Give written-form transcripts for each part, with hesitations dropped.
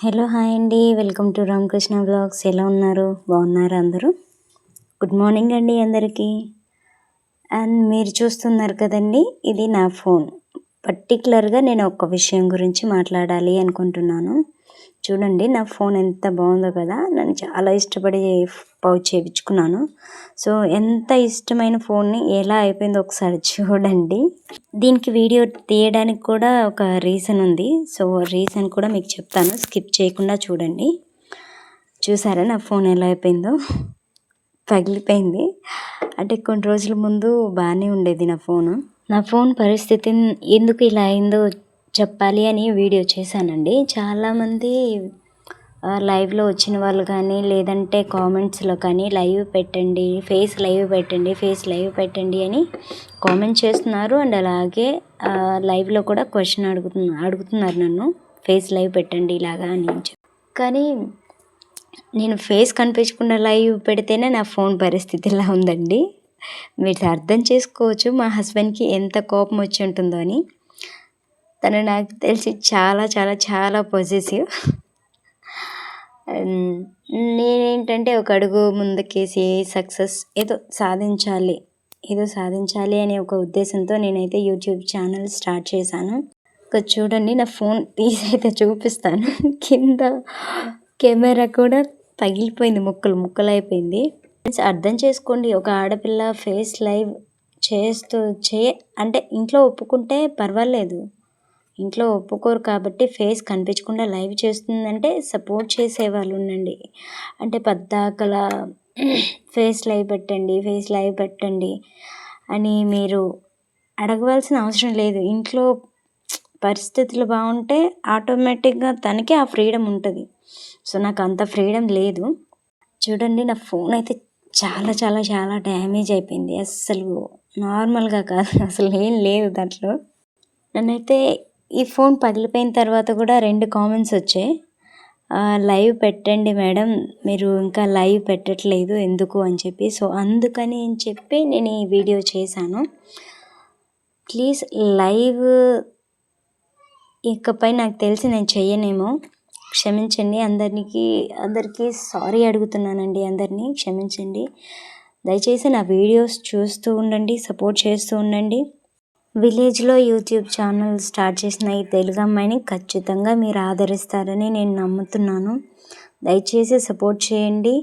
Hello hi అండి, welcome to Ramakrishna blogs. ఎలా ఉన్నారు? బాగున్నారా అందరూ? గుడ్ మార్నింగ్ అండి అందరికీ. అండ్ మీరు చూస్తున్నారు కదండి, ఇది నా ఫోన్. పర్టికులర్గా నేను ఒక విషయం గురించి మాట్లాడాలి అనుకుంటున్నాను. చూడండి నా ఫోన్ ఎంత బాగుందో కదా. నేను చాలా ఇష్టపడి పౌచ్ చేయించుకున్నాను. సో ఎంత ఇష్టమైన ఫోన్ని ఎలా అయిపోయిందో ఒకసారి చూడండి. దీనికి వీడియో తీయడానికి కూడా ఒక రీజన్ ఉంది. సో రీజన్ కూడా మీకు చెప్తాను, స్కిప్ చేయకుండా చూడండి. చూసారా నా ఫోన్ ఎలా అయిపోయిందో? పగిలిపోయింది. అంటే కొన్ని రోజుల ముందు బాగానే ఉండేది నా ఫోన్ పరిస్థితి ఎందుకు ఇలా అయిందో చెప్పాలి అని వీడియో చేశానండి. చాలామంది లైవ్లో వచ్చిన వాళ్ళు కానీ, లేదంటే కామెంట్స్లో కానీ లైవ్ పెట్టండి, ఫేస్ లైవ్ పెట్టండి అని కామెంట్ చేస్తున్నారు. అండ్ అలాగే లైవ్లో కూడా క్వశ్చన్ అడుగుతున్నారు నన్ను, ఫేస్ లైవ్ పెట్టండి ఇలాగా అని. కానీ నేను ఫేస్ కనిపించకుండా లైవ్ పెడితేనే నా ఫోన్ పరిస్థితి ఇలా ఉందండి. మీరు అర్థం చేసుకోవచ్చు మా హస్బెండ్కి ఎంత కోపం వచ్చి ఉంటుందో అని. తను నాకు తెలిసి చాలా చాలా చాలా పొజిటివ్. నేనేంటంటే ఒక అడుగు ముందుకేసి సక్సెస్ ఏదో సాధించాలి అనే ఒక ఉద్దేశంతో నేనైతే యూట్యూబ్ ఛానల్ స్టార్ట్ చేశాను. ఇక్కడ చూడండి నా ఫోన్ తీసి అయితే చూపిస్తాను. కింద కెమెరా కూడా పగిలిపోయింది, ముక్కలు అయిపోయింది. అర్థం చేసుకోండి, ఒక ఆడపిల్ల ఫేస్ లైవ్ అంటే ఇంట్లో ఒప్పుకుంటే పర్వాలేదు. ఇంట్లో ఒప్పుకోరు కాబట్టి ఫేస్ కనిపించకుండా లైవ్ చేస్తుందంటే సపోర్ట్ చేసేవాళ్ళు ఉండండి. అంటే పద్దాకల ఫేస్ లైవ్ పెట్టండి అని మీరు అడగవలసిన అవసరం లేదు. ఇంట్లో పరిస్థితులు బాగుంటే ఆటోమేటిక్గా తనకే ఆ ఫ్రీడమ్ ఉంటుంది. సో నాకు అంత ఫ్రీడమ్ లేదు. చూడండి నా ఫోన్ అయితే చాలా చాలా చాలా డ్యామేజ్ అయిపోయింది. అస్సలు నార్మల్గా కాదు, అసలు ఏం లేదు దాంట్లో. నన్నైతే ఈ ఫోన్ పగిలిపోయిన తర్వాత కూడా 2 కామెంట్స్ వచ్చాయి. లైవ్ పెట్టండి మేడం, మీరు ఇంకా లైవ్ పెట్టట్లేదు ఎందుకు అని చెప్పి. సో అందుకని చెప్పి నేను ఈ వీడియో చేశాను. ప్లీజ్ లైవ్ ఇకపై నాకు తెలిసి నేను చెయ్యనేమో, క్షమించండి. అందరికీ సారీ అడుగుతున్నానండి, అందరినీ క్షమించండి. దయచేసి నా వీడియోస్ చూస్తూ ఉండండి, సపోర్ట్ చేస్తూ ఉండండి. విలేజ్లో యూట్యూబ్ ఛానల్ స్టార్ట్ చేసిన ఈ తెలుగు అమ్మాయిని ఖచ్చితంగా మీరు ఆదరిస్తారని నేను నమ్ముతున్నాను. దయచేసి సపోర్ట్ చేయండి.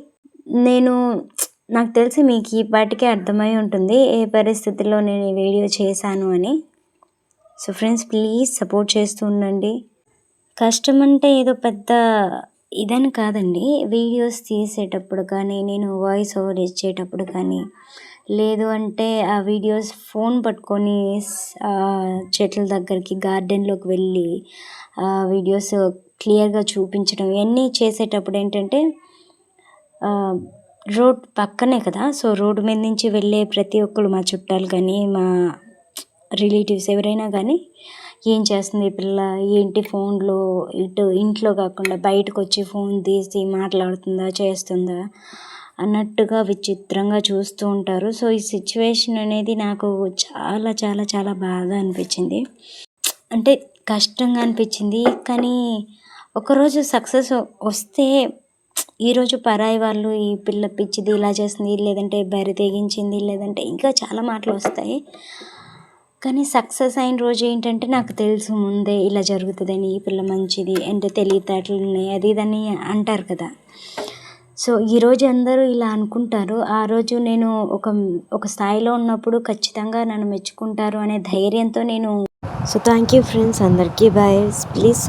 నాకు తెలిసి మీకు ఈ పాటికే అర్థమై ఉంటుంది ఏ పరిస్థితిలో నేను ఈ వీడియో చేశాను అని. సో ఫ్రెండ్స్ ప్లీజ్ సపోర్ట్ చేస్తూ ఉండండి. కష్టం అంటే ఏదో పెద్ద ఇదని కాదండి. వీడియోస్ తీసేటప్పుడు కానీ, నేను వాయిస్ ఓవర్ ఇచ్చేటప్పుడు కానీ, లేదు అంటే ఆ వీడియోస్ ఫోన్ పట్టుకొని చెట్ల దగ్గరికి గార్డెన్లోకి వెళ్ళి వీడియోస్ క్లియర్గా చూపించడం, ఇవన్నీ చేసేటప్పుడు ఏంటంటే రోడ్ పక్కనే కదా. సో రోడ్డు మీద నుంచి వెళ్ళే ప్రతి ఒక్కరు, మా చుట్టాలు కానీ, మా రిలేటివ్స్ ఎవరైనా కానీ, ఏం చేస్తుంది ఈ పిల్ల, ఏంటి ఫోన్లో ఇంట్లో కాకుండా బయటకు వచ్చి ఫోన్ తీసి మాట్లాడుతుందా, చేస్తుందా అన్నట్టుగా విచిత్రంగా చూస్తూ ఉంటారు. సో ఈ సిచ్యువేషన్ అనేది నాకు చాలా చాలా చాలా బాగా అనిపించింది. అంటే కష్టంగా అనిపించింది. కానీ ఒకరోజు సక్సెస్ వస్తే, ఈరోజు పరాయి వాళ్ళు ఈ పిల్ల పిచ్చిది ఇలా చేస్తుంది, లేదంటే బరి తెగించింది, లేదంటే ఇంకా చాలా మాటలు వస్తాయి. కానీ సక్సెస్ అయిన రోజు ఏంటంటే నాకు తెలుసు ముందే ఇలా జరుగుతుందని, ఈ పిల్ల మంచిది అంటే తెలివితేటలు ఉన్నాయి అది ఇదని అంటారు కదా. సో ఈరోజు అందరూ ఇలా అనుకుంటారు, ఆ రోజు నేను ఒక స్థాయిలో ఉన్నప్పుడు ఖచ్చితంగా నన్ను మెచ్చుకుంటారు అనే ధైర్యంతో నేను. సో థ్యాంక్ యూ ఫ్రెండ్స్, అందరికీ బాయ్. ప్లీజ్